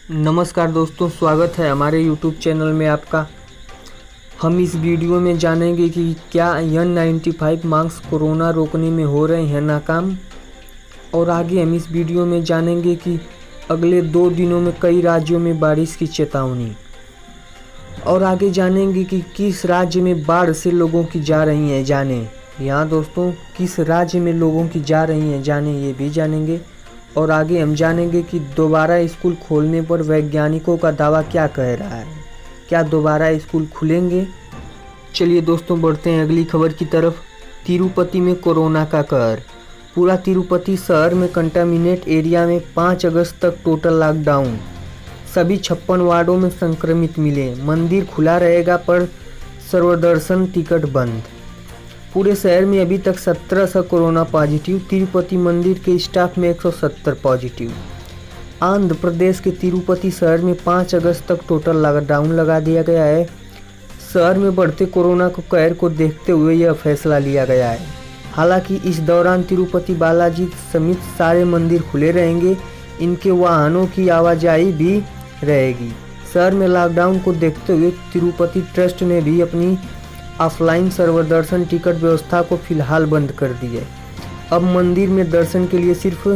नमस्कार दोस्तों, स्वागत है हमारे YouTube चैनल में आपका। हम इस वीडियो में जानेंगे कि क्या N95 मास्क कोरोना रोकने में हो रहे हैं नाकाम। और आगे हम इस वीडियो में जानेंगे कि अगले 2 दिनों में कई राज्यों में बारिश की चेतावनी। और आगे जानेंगे कि किस राज्य में बाढ़ से लोगों की जा रही हैं जानें। यहाँ दोस्तों, किस राज्य में लोगों की जा रही हैं जानें, ये भी जानेंगे। और आगे हम जानेंगे कि दोबारा स्कूल खोलने पर वैज्ञानिकों का दावा क्या कह रहा है। क्या दोबारा स्कूल खुलेंगे? चलिए दोस्तों, बढ़ते हैं अगली खबर की तरफ। तिरुपति में कोरोना का कहर। पूरा तिरुपति शहर में कंटामिनेट एरिया में 5 अगस्त तक टोटल लॉकडाउन। सभी 56 वार्डों में संक्रमित मिले। मंदिर खुला रहेगा पर सर्वदर्शन टिकट बंद। पूरे शहर में अभी तक 1700 कोरोना पॉजिटिव। तिरुपति मंदिर के स्टाफ में 170 पॉजिटिव। आंध्र प्रदेश के तिरुपति शहर में 5 अगस्त तक टोटल लॉकडाउन लगा दिया गया है। शहर में बढ़ते कोरोना को कहर को देखते हुए यह फैसला लिया गया है। हालांकि इस दौरान तिरुपति बालाजी समेत सारे मंदिर खुले रहेंगे। इनके वाहनों की आवाजाही भी रहेगी। शहर में लॉकडाउन को देखते हुए तिरुपति ट्रस्ट ने भी अपनी ऑफलाइन सर्वदर्शन टिकट व्यवस्था को फिलहाल बंद कर दी है। अब मंदिर में दर्शन के लिए सिर्फ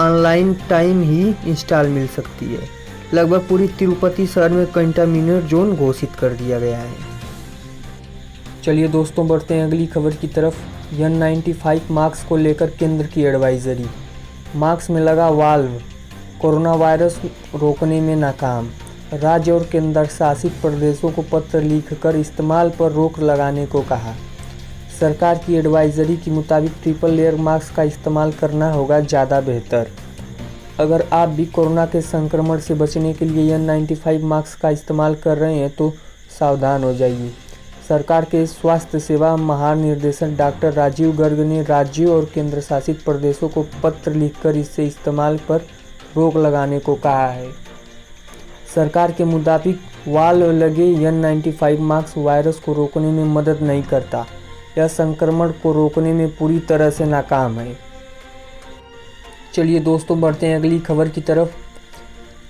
ऑनलाइन टाइम ही इंस्टॉल मिल सकती है। लगभग पूरी तिरुपति शहर में कंटेनमेंट जोन घोषित कर दिया गया है। चलिए दोस्तों, बढ़ते हैं अगली खबर की तरफ। N95 मास्क को लेकर केंद्र की एडवाइजरी। मास्क में लगा वाल्व, कोरोना वायरस रोकने में नाकाम। राज्य और केंद्र शासित प्रदेशों को पत्र लिखकर इस्तेमाल पर रोक लगाने को कहा। सरकार की एडवाइजरी के मुताबिक ट्रिपल लेयर मास्क का इस्तेमाल करना होगा ज़्यादा बेहतर। अगर आप भी कोरोना के संक्रमण से बचने के लिए N95 मास्क का इस्तेमाल कर रहे हैं तो सावधान हो जाइए। सरकार के स्वास्थ्य सेवा महानिदेशक डॉक्टर राजीव गर्ग ने राज्यों और केंद्र शासित प्रदेशों को पत्र लिखकर इससे इस्तेमाल पर रोक लगाने को कहा है। सरकार के मुताबिक वाल्व लगे N95 मास्क वायरस को रोकने में मदद नहीं करता। यह संक्रमण को रोकने में पूरी तरह से नाकाम है। चलिए दोस्तों, बढ़ते हैं अगली खबर की तरफ।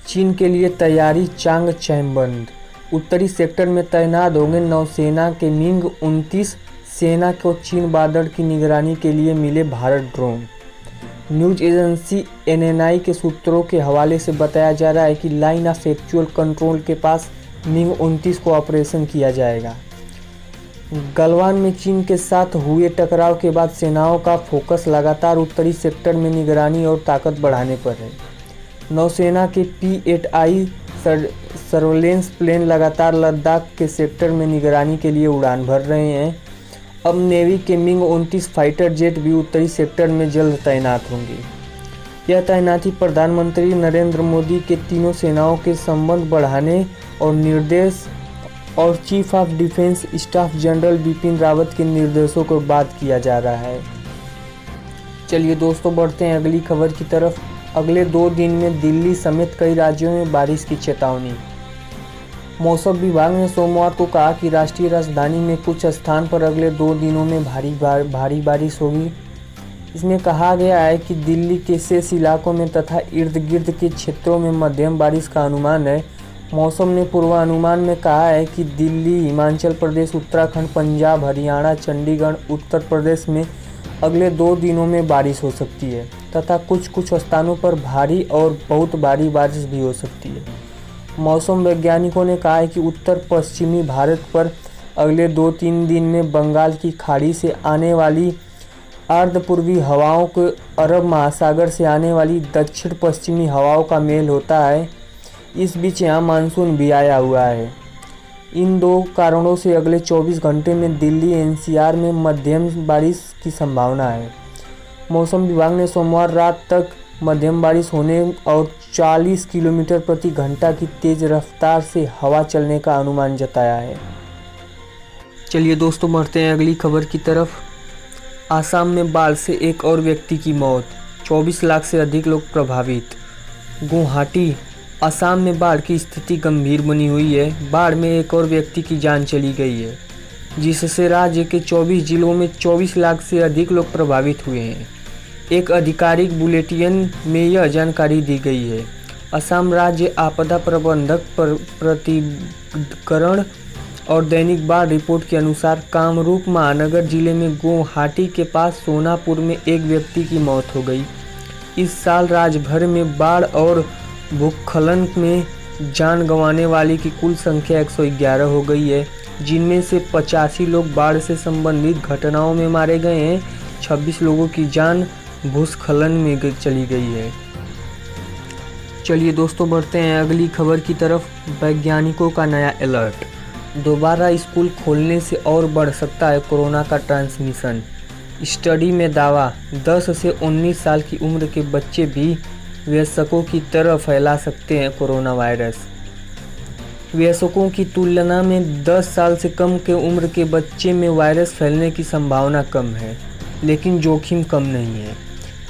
चीन के लिए तैयारी चांग चैंबंद। उत्तरी सेक्टर में तैनात होंगे नौसेना के MiG-29 सेना को चीन बादल की निगरानी के लिए मिले Bharat drone. News agency NNI के सूत्रों के हवाले से बताया जा रहा है कि लाइन ऑफ एक्चुअल कंट्रोल के पास MiG-29 को ऑपरेशन किया जाएगा। गलवान में चीन के साथ हुए टकराव के बाद सेनाओं का फोकस लगातार उत्तरी सेक्टर में निगरानी और ताकत बढ़ाने पर है। नौसेना के P-8I सर्वेलेंस प्लेन लगातार लद्दाख के सेक्टर में निगरानी के लिए उड़ान भर रहे हैं। अब नेवी के MiG-29 फाइटर जेट भी उत्तरी सेक्टर में जल्द तैनात होंगे। यह तैनाती प्रधानमंत्री नरेंद्र मोदी के तीनों सेनाओं के संबंध बढ़ाने और निर्देश और chief of defence staff general Bipin Rawat के निर्देशों के बाद किया जा रहा है। चलिए दोस्तों, बढ़ते हैं अगली खबर की तरफ। अगले 2 दिन में दिल्ली समेत कई राज्यों में बारिश की चेतावनी। मौसम विभाग ने सोमवार को कहा कि राष्ट्रीय राजधानी में कुछ स्थान पर अगले 2 दिनों में भारी बारिश होगी। इसमें कहा गया है कि दिल्ली के शेष इलाकों में तथा इर्द गिर्द के क्षेत्रों में मध्यम बारिश का अनुमान है। मौसम ने पूर्वानुमान में कहा है कि दिल्ली, हिमाचल प्रदेश, उत्तराखंड, पंजाब, हरियाणा, चंडीगढ़, उत्तर प्रदेश में अगले 2 दिनों में बारिश हो सकती है तथा कुछ स्थानों पर भारी और बहुत भारी बारिश भी हो सकती है। मौसम वैज्ञानिकों ने कहा है कि उत्तर पश्चिमी भारत पर अगले 2-3 दिन में बंगाल की खाड़ी से आने वाली अर्ध पूर्वी हवाओं को अरब महासागर से आने वाली दक्षिण पश्चिमी हवाओं का मेल होता है। इस बीच यहाँ मानसून भी आया हुआ है। इन 2 कारणों से अगले 24 घंटे में दिल्ली NCR में मध्यम बारिश की संभावना है। मौसम विभाग ने सोमवार रात तक मध्यम बारिश होने और 40 किलोमीटर प्रति घंटा की तेज रफ्तार से हवा चलने का अनुमान जताया है। चलिए दोस्तों, बढ़ते हैं अगली खबर की तरफ। आसाम में बाढ़ से एक और व्यक्ति की मौत, 24 लाख से अधिक लोग प्रभावित। गुवाहाटी, असम में बाढ़ की स्थिति गंभीर बनी हुई है। बाढ़ में एक और व्यक्ति की जान चली गई है, जिससे राज्य के 24 जिलों में 24 लाख से अधिक लोग प्रभावित हुए हैं। एक आधिकारिक बुलेटिन में यह जानकारी दी गई है। असम राज्य आपदा प्रबंधक प्रतिकरण और दैनिक बाढ़ रिपोर्ट के अनुसार कामरूप महानगर जिले में गुवाहाटी के पास सोनापुर में एक व्यक्ति की मौत हो गई। इस साल राज्य भर में बाढ़ और भूस्खलन में जान गंवाने वाली की कुल संख्या 111 हो गई है, जिनमें से 85 लोग बाढ़ से संबंधित घटनाओं में मारे गए हैं। 26 लोगों की जान भूस्खलन में चली गई है। चलिए दोस्तों, बढ़ते हैं अगली खबर की तरफ। वैज्ञानिकों का नया अलर्ट, दोबारा स्कूल खोलने से और बढ़ सकता है कोरोना का ट्रांसमिशन। स्टडी में दावा, 10 से 19 साल की उम्र के बच्चे भी वयस्कों की तरह फैला सकते हैं कोरोना वायरस। वयस्कों की तुलना में 10 साल से कम के उम्र के बच्चे में वायरस फैलने की संभावना कम है, लेकिन जोखिम कम नहीं है।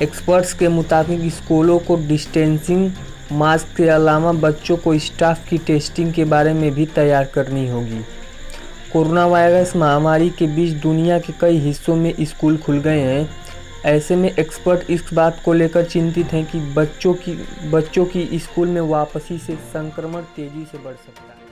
एक्सपर्ट्स के मुताबिक स्कूलों को डिस्टेंसिंग मास्क के अलावा बच्चों को स्टाफ की टेस्टिंग के बारे में भी तैयार करनी होगी। कोरोना वायरस महामारी के बीच दुनिया के कई हिस्सों में स्कूल खुल गए हैं। ऐसे में एक्सपर्ट इस बात को लेकर चिंतित हैं कि बच्चों की स्कूल में वापसी से संक्रमण तेजी से बढ़ सकता है।